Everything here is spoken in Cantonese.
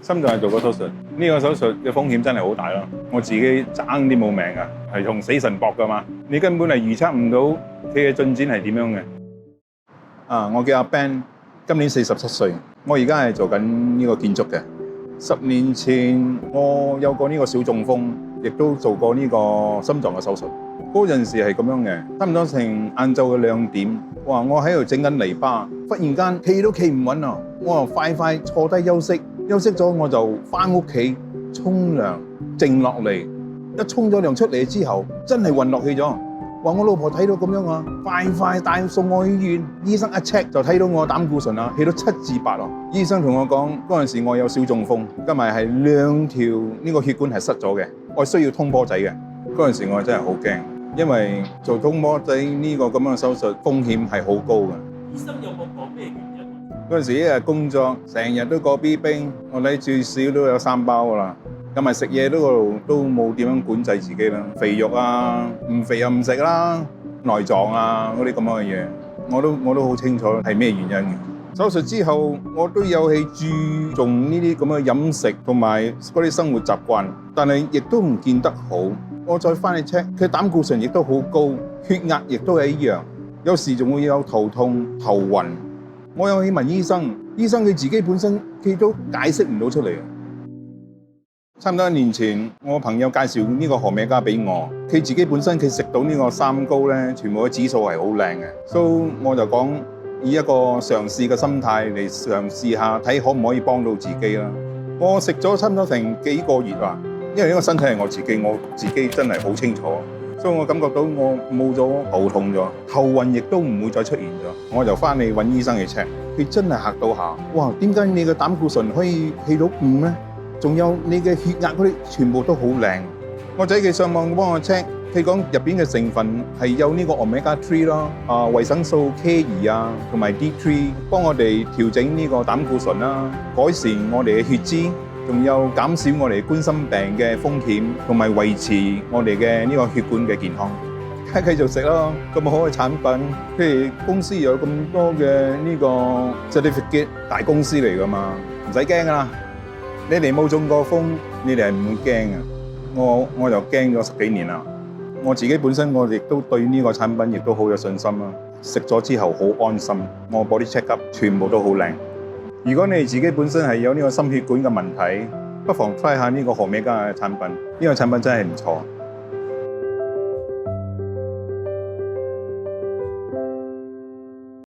心臟係做過手術，呢個手術嘅風險真係好大咯。我自己爭啲冇命啊，係同死神搏㗎嘛，你根本係預測唔到佢嘅進展係點樣嘅。我叫阿 Ben， 今年47歲，我而家係做緊呢個建築嘅。10年前我有過呢個小中風，亦都做過呢個心臟嘅手術。嗰陣時係咁樣嘅，差唔多成晏晝嘅2點，哇！我喺度整緊泥巴，忽然間企都企唔穩啊！我話快快坐低休息，休息咗我就返屋企沖涼，靜落嚟。一沖咗涼出嚟之後，真係暈落去咗。話我老婆睇到咁樣啊，快快帶送我去醫院。醫生一 check 就睇到我膽固醇啊，去到7至8咯。醫生同我講，嗰陣時我有小中風，加埋係2條呢個血管係塞咗嘅，我需要通波仔嘅。嗰陣時我真係好驚，因為做通波仔呢個咁樣嘅手術風險係好高嘅。醫生有冇講咩原因？嗰陣時一日工作，成日都過 B 冰，我睇最少都有3包㗎啦。咁咪食嘢都冇點樣管制自己啦，肥肉啊，唔肥又唔食啦，內臟啊嗰啲咁樣嘅嘢，我都好清楚係咩原因嘅。手術之後，我都有去注重呢啲咁嘅飲食同埋嗰啲生活習慣，但係亦都唔見得好。我再翻去 check，佢膽固醇亦都好高，血壓亦都係一樣，有時仲會有頭痛、頭暈。我有去問醫生，醫生佢自己本身佢都解釋唔到出嚟。差唔多1年前，我朋友介紹呢個何美加俾我，佢自己本身佢食到呢個三高咧，全部嘅指數係好靚嘅，所以我就講以一個嘗試嘅心態嚟嘗試下，睇可唔可以幫到自己啦。我食咗差唔多成幾個月啦，因為呢個身體係我自己真係好清楚，所以我感覺到我冇咗頭痛咗，頭暈亦都唔會再出現咗。我就翻嚟揾醫生去 check，佢真係嚇到下，哇！點解你嘅膽固醇可以去到5咧？仲有你嘅血壓嗰啲全部都好靚。我仔佢上網幫我 check，佢講入邊嘅成分係有呢個 Omega 3咯，維生素 K2啊，同埋 D3，幫我哋調整呢個膽固醇啦，改善我哋嘅血脂，仲有減少我哋冠心病嘅風險，同埋維持我哋嘅呢個血管嘅健康。繼續食咯，咁好嘅產品，譬如公司有咁多嘅呢個 certificate， 大公司嚟㗎嘛，唔使驚㗎啦。你哋冇中過風，你哋係唔會驚嘅。我就驚咗10幾年啦。我自己本身我亦都對呢個產品亦都好有信心啦。食咗之後好安心，我 body check up 全部都好靚。如果你自己本身係有呢個心血管嘅問題，不妨 try 下呢個何美加嘅產品。呢個產品真係唔錯。